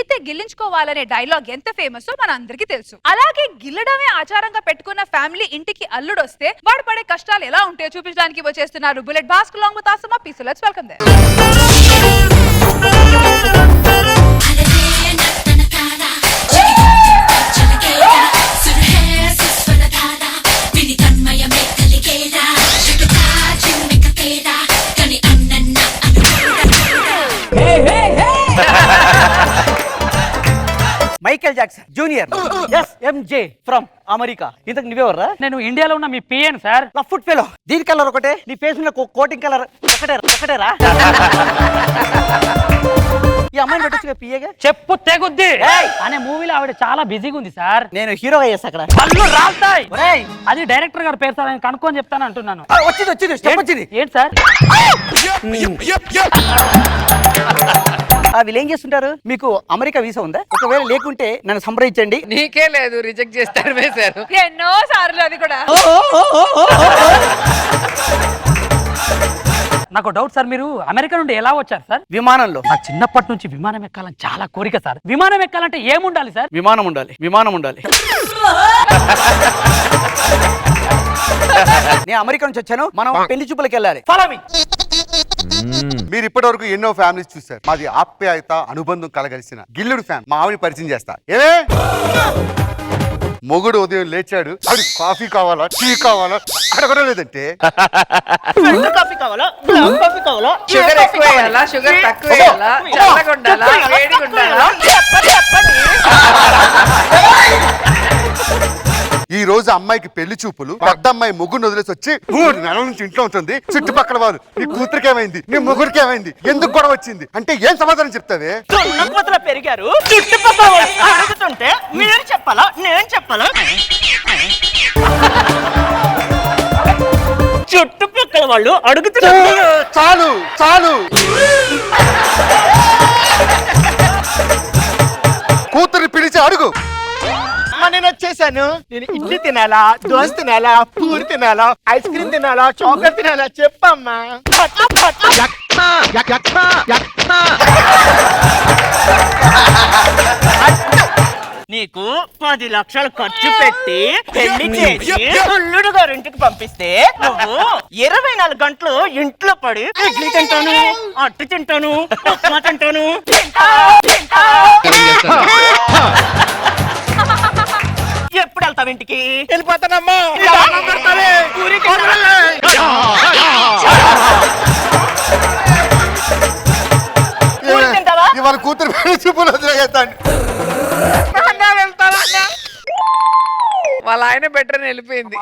గిల్లితే గిల్లించుకోవాలనే dialogue ఎంత famous మన అందరికీ తెలుసు. అలాగే గిల్లడమే ఆచారంగా పెట్టుకున్న ఫ్యామిలీ ఇంటికి అల్లుడు వస్తే వాడు పడే కష్టాలు ఎలా ఉంటాయో చూపించడానికి వచ్చేస్తున్నారు బుల్లెట్ భాస్కర్ లాంగ్ విత్ ఆసమా పీస్. Let's welcome them. Michael Jackson junior MJ from America. ఇంతకు నువ్వెవర్రా? నేను ఇండియాలో ఉన్న మీ పిఎన్ సార్. నా ఫుట్ ఫెలో. దీని కలర్ ఒకటే, నీ ఫేస్ మీద కోటింగ్ కలర్ ఒకటేరా. ఈ అమ్మాయిని పెట్టొచ్చుగా పిఏగా. చెప్పు తెగుద్ది అనే మూవీలో ఆవిడ చాలా బిజీగా ఉంది సార్. నేను హీరోగా చేస్తా అక్కడ. కళ్ళు రాల్తాయి. అది డైరెక్టర్ గారి పేరు సార్, నేను కనుక్కొని చెప్తాను అంటున్నాను. వచ్చింది ఏంటి సార్? వీళ్ళు ఏం చేస్తుంటారు? మీకు అమెరికా వీసా ఉందా? ఒకవేళ లేకుంటే నన్ను సంప్రదించండి. నీకే లేదు, రిజెక్ట్ చేస్తారు సార్ ఎన్నో సార్లు. అది కూడా నాకు డౌట్ సార్, మీరు అమెరికా నుండి ఎలా వచ్చారు సార్? విమానంలో. నాకు చిన్నప్పటి నుంచి విమానం ఎక్కాలని చాలా కోరిక సార్. విమానం ఎక్కాలంటే ఏముండాలి సార్? విమానం ఉండాలి. నేను అమెరికా నుంచి వచ్చాను. మనం పెళ్లి చూపులకు వెళ్ళాలి. Follow me. మీరు ఇప్పటి వరకు ఎన్నో ఫ్యామిలీస్ చూసారు. మాది ఆప్యాయత అనుబంధం కలగలిసిన గిల్లుడు ఫ్యామిలీ. మా ఆవిని పరిచయం చేస్తా. ఏమే మొగుడు ఉదయం లేచాడు, ఆవిడ కాఫీ కావాలా టీ కావాలా అడగడం లేదంటే కాఫీ కావాలా, బ్లాక్ కాఫీ కావాలా, షుగర్ ఎక్కువ వేయాలా, షుగర్ తక్కువ వేయాలా, చల్లగా ఉండాలా, వేడిగా ఉండాలా? ఈ రోజు అమ్మాయికి పెళ్లి చూపులు. పెద్ద అమ్మాయి ముగ్గురు వదిలేసి వచ్చి 3 నెలల నుంచి ఇంట్లో ఉంటుంది. చుట్టుపక్కల వాళ్ళు నీ కూతురికి ఏమైంది, నీ ముగ్గురికి ఏమైంది, ఎందుకు గొడవ వచ్చింది అంటే ఏం సమాధానం చెప్తావే? పెరిగారు చుట్టుపక్కల అడుగుతుంటే మీరు చెప్పాలా నేను చెప్పాలా? చుట్టుపక్కల వాళ్ళు అడుగుతున్నారు. చాలు కూతురు పిలిచి అడుగు. నేను వచ్చేసాను. నేను ఇడ్లీ తినాలా, దోశ తినాలా, పూరి తినాలా, ఐస్ క్రీమ్ తినాలా, చాక్లెట్ తినాలా చెప్పమ్మా. నీకు 10 లక్షలు ఖర్చు పెట్టి పెళ్లి చేసి అల్లుడు గారింటికి పంపిస్తే నువ్వు 24 గంటలు ఇంట్లో పడి ఇడ్లీ తింటాను, అట్టు తింటాను, ఉప్మా తింటాను. ఎప్పుడు వెళ్తావు ఇంటికి? వెళ్ళిపోతానమ్మా. ఇవాళ కూతురు పెళ్లి చూపులు వదిలేస్తాను. వాళ్ళ ఆయన బెటర్ వెళ్ళిపోయింది.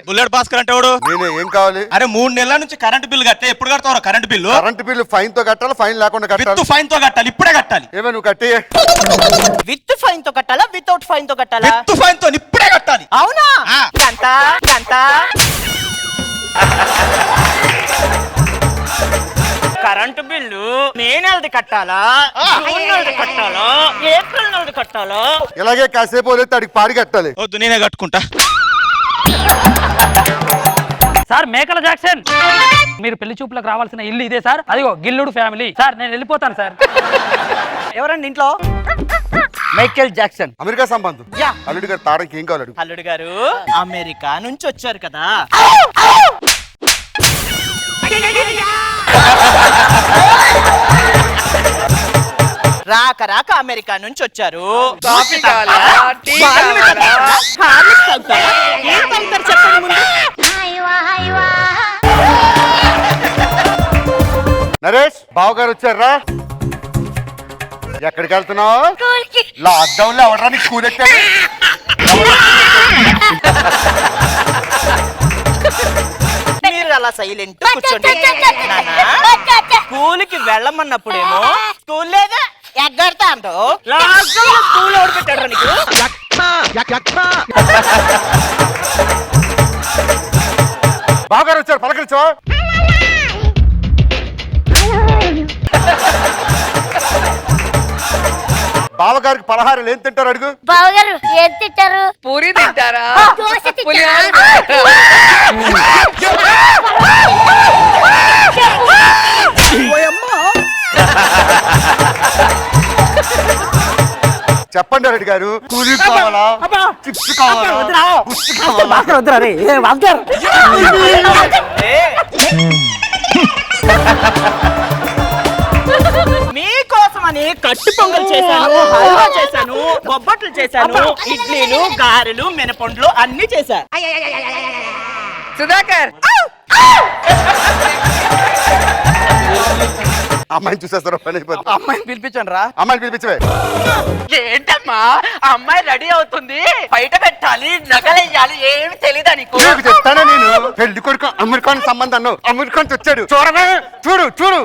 బుల్లెట్ భాస్కర్ అంటే ఎవడు? నేనే. ఏం కావాలి? అరే 3 నెలల నుంచి కరెంట్ బిల్లు కట్టే. ఎప్పుడు కడతావు current bill? Current bill fine తో కట్టాలి, ఫైన్ లేకుండా కట్టాలి. ఫైన్ తో కట్టాలి, ఇప్పుడే కట్టాలి. ఏమే నువ్వు కట్టి. విత్ ఫైన్ తో కట్టాలా, వితౌట్ ఫైన్ తో కట్టాలా? విత్ ఫైన్ తో ఇప్పుడే కట్టాలి. అవునా? ఎంత? కరెంటు బిల్లు మే నెలది కట్టాలా, జూన్ నెలది కట్టాలా, ఏప్రిల్ నెలది కట్టాలా? ఇలాగే కాసేపు వదిలేస్తే అడిగి పాడి కట్టాలి. వద్దు, నేనే కట్టుకుంటా. సార్ మేకల జాక్సన్, మీరు పెళ్లి చూపులకు రావాల్సిన ఇల్లు ఇదే సార్. అదిగో గిల్లుడు ఫ్యామిలీ. సార్ నేను వెళ్ళిపోతాను సార్. ఎవరండి ఇంట్లో? Michael Jackson. అమెరికా సంబంధం. అల్లుడు గారు తాడకి ఏం కావాలి? అల్లుడు గారు అమెరికా నుంచి వచ్చారు కదా. రాక అమెరికా నుంచి వచ్చారు. కాఫీ కావాలా, టీ చెప్పండి ముందు. నరేష్ బావగారు వచ్చారా? ఎక్కడికి వెళ్తున్నావు? లాక్డౌన్ లో ఎవడానికి స్కూల్ ఎక్కాడు? మీరు అలా సైలెంట్ కూర్చోండి. స్కూల్కి వెళ్ళమన్నప్పుడేమో స్కూల్ లేదా ఎగ్గడతా అంటావు. స్కూల్ ఎవరు పెట్టాడు నీకు? బావగారు వచ్చారు, పలకరించో. బావగారికి పలహారాలు ఏం తింటారు అడుగు. బావగారు ఏం తింటారు? పూరి తింటారా, దోశ పులిహోర తింటారా? చెప్పండి రెడ్డి గారు, కూలీ కావాలా, చిప్స్ కావాలా, బుక్స్ కావాలా? మీకోసమని కట్టు పొంగల్ చేశాను, హల్వా చేశాను, బొబ్బట్లు చేశాను, ఇడ్లీలు, గారెలు, మినపండ్లు అన్ని చేశా. సుధాకర్ అమ్మాయిని చూసేస్తారా పని అయిపోతుంది. అమ్మాయిని పిలిపించండి రా. అమ్మాయిని పిలిపించవే. ఏంటమ్మా అమ్మాయి రెడీ అవుతుంది, బయట పెట్టాలి, నగలెయ్యాలి, ఏమి తెలీదా నీకు? నీకు చెప్తానా నేను? పెళ్లి కొడుకు అమెరికాన్ సంబంధం అన్నావు, అమెరికాన్ వచ్చాడు. చూడవే, చూడు చూడు.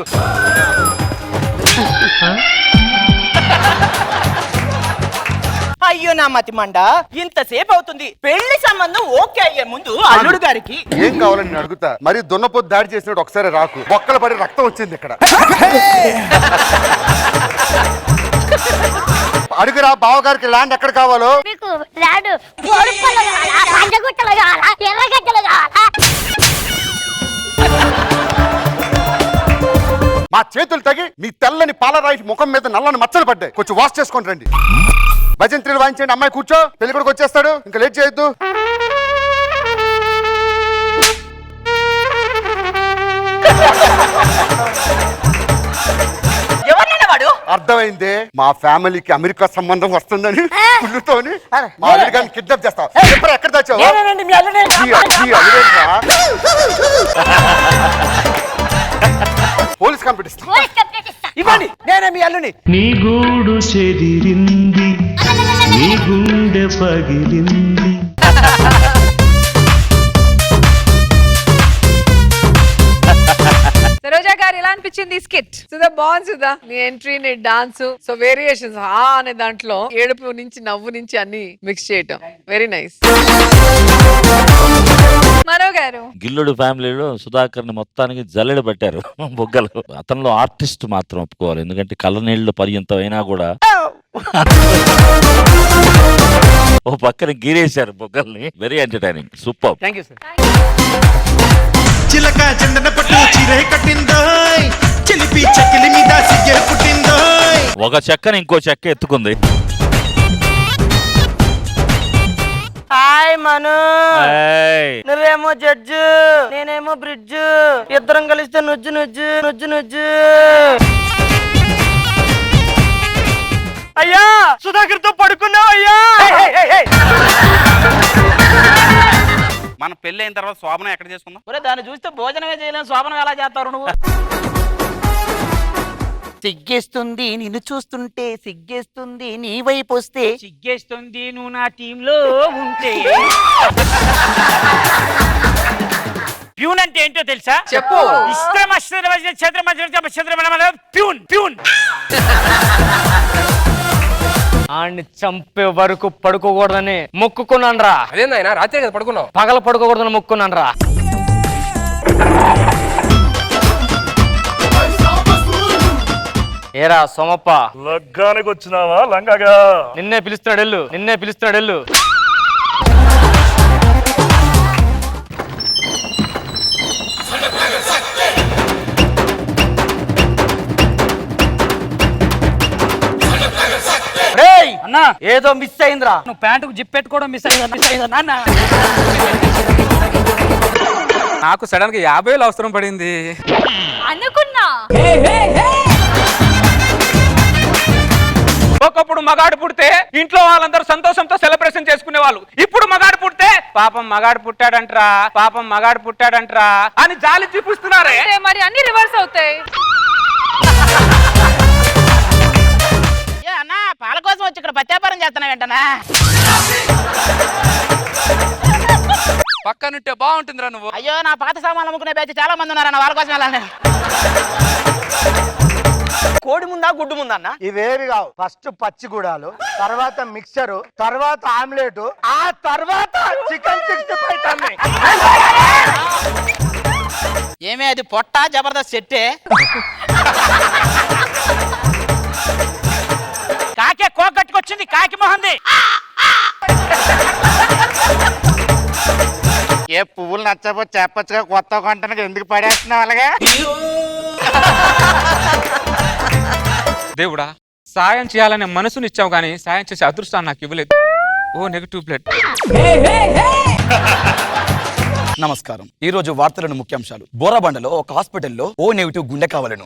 అయ్యో నా మతి మండ, ఇంతసేపు అవుతుంది. పెళ్లి సంబంధం ఓకే అయ్యే ముందు అల్లుడు గారికి ఏం కావాలని నేను అడుగుతా. మరి దున్నపోతు దాడి చేసినట్టు ఒకసారి రాకు, బొక్కలు పడి రక్తం వచ్చింది ఇక్కడ. అడుగురా బావగారికి ల్యాండ్ ఎక్కడ కావాలో. మీకు ల్యాండ్ గోడుపల్ల కావాలా, పంజగుట్టలు కావాలా, ఎర్రగడ్డలు కావాలా? మా చేతులు తగి మీ తెల్లని పాలరాయి ముఖం మీద నల్లని మచ్చలు పడ్డాయి. కొంచెం వాష్ చేసుకొని రండి. భజంత్రులు వాయించండి. అమ్మాయి కూర్చో, పెళ్లి కొడుకు వచ్చేస్తాడు, ఇంకా లేట్ చేయొద్దు. ఎవరినైనా వాడు అర్థమైందే, మా ఫ్యామిలీకి అమెరికా సంబంధం వస్తుందని కుళ్ళుతోని మా అల్లుడి గారిని కిడ్నాప్ చేస్తావు. ఎప్పుడు ఎక్కడ దాచావు? మీ అల్లుడే. ఈ అల్లుడేంట్రా? పోలీస్ కంప్లీట్ ఇస్తా. పోలీస్ కంప్లైంట్ ఇస్తా. ఇవ్వండి, నేనే మీ అల్లుని. నీ గూడు చెదిరింది, నీ గుండె పగిలింది. సరోజా గారు ఎలా అనిపించింది స్కిట్? సుధా బాగుంది సుధా. నీ ఎంట్రీ, నీ డాన్స్, సో వేరియేషన్స్ అనే దాంట్లో ఏడుపు నుంచి నవ్వు నుంచి అన్ని మిక్స్ చేయటం వెరీ నైస్. మనో గారు, గిల్లుడు ఫ్యామిలీలో సుధాకర్ ని మొత్తానికి జల్లెడ పెట్టారు బొగ్గలు. అతనిలో ఆర్టిస్ట్ మాత్రం ఒప్పుకోవాలి, ఎందుకంటే కళ్ళనీళ్ళు పర్యంతం అయినా కూడా ఓ పక్కన గీరేశారు బొగ్గల్ని. Very entertaining, super. Thank you sir. చిలక చందన పట్టు చీరే కట్టిందోయ్, చిలిపి చెక్కిలి మీద సిగ్గే పుట్టిందోయ్. ఒక చెక్కని ఇంకో చెక్క ఎత్తుకుంది. హాయ్ మను, ఏయ్, నువ్వేమో జడ్జు, నేనేమో బ్రిడ్జ్, ఇద్దరం కలిస్తే నుజ్జు నుజ్జు నుజ్జు నుజ్జు. అయ్యా సుధాకర్ తో పడుకున్నావు అయ్యా. మన పెళ్లి అయిన తర్వాత శోభనం ఎక్కడ చేసుకుందాం? ఒరే దాన్ని చూస్తే భోజనమే చేయలేము, శోభనం ఎలా చేస్తారు నువ్వు? సిగ్గేస్తుంది నిన్ను చూస్తుంటే, సిగ్గేస్తుంది నీ వైపు వస్తే, సిగ్గేస్తుంది నువ్వు నా టీంలో ఉంటే. ప్యూన్ అంటే ఏంటో తెలుసా? చెప్పు. Peon peon. ఆడిని చంపే వరకు పడుకోకూడదని మొక్కుకున్నాను రా. అదేందైనా రాత్రి కదా పడుకున్నావు? పగల పడుకోకూడదని మొక్కుకున్నాను రా. ఏరా సోమప్ప, లగ్గానికి వచ్చినావా లంగగా? నిన్నే పిలుస్తున్నాడు ఎల్లు, నిన్నే పిలుస్తున్నాడు ఎల్లు. అన్నా ఏదో మిస్ అయిందిరా. నువ్వు ప్యాంటుకు జిప్ పెట్టుకోవడం మిస్ అయిందా నాన్న? నాకు సడన్ గా 50,000 అవసరం పడింది. అనుకున్నా ఒకప్పుడు మగాడు పుడితే ఇంట్లో వాళ్ళందరూ సంతోషంతో సెలబ్రేషన్ చేసుకునే వాళ్ళు. ఇప్పుడు మగాడు పుడితే పాపం మగాడు పుట్టాడంట్రా, పాపం మగాడు పుట్టాడంట్రా అని జాలి చూపిస్తున్నారే. మరి అన్ని రివర్స్ అవుతాయి. అన్నా పాల కోసం వచ్చి ఇక్కడ పత్యాపారం చేస్తున్నా వెంటనా? పక్కనుంటే బాగుంటుందిరా నువ్వు. అయ్యో నా పాత సామాన్లు అమ్ముకునే బ్యాచ్ చాలా మంది ఉన్నారన్న, వాళ్ళ కోసం వెళ్ళాలి. కోడి ముందా గుడ్డు ముందా అన్న? ఇవేవి కావు. ఫస్ట్ పచ్చిగూడాలు, తర్వాత మిక్చరు, తర్వాత ఆమ్లెట్, ఆ తర్వాత చికెన్ 65. ఏమే అది పొట్ట జబర్దస్త్ సెట్టే? కాకే కోకట్టుకొచ్చింది, కాకి మొహంది. ఏ పువ్వులు నచ్చకపోతే చెప్పచ్చుగా, కొత్త కొంటనకి ఎందుకు పడేస్తున్నావు అలాగా? దేవుడా, సాయం చేయాలనే మనసునిచ్చావు కానీ సాయం చేసే అదృష్టాన్ని నాకు ఇవ్వలేదు. O negative blood. నమస్కారం. ఈ రోజు వార్తలను ముఖ్యాంశాలు. బోరాబండలో ఒక హాస్పిటల్లో ఓ నెగిటివ్ గుండె కావాలను.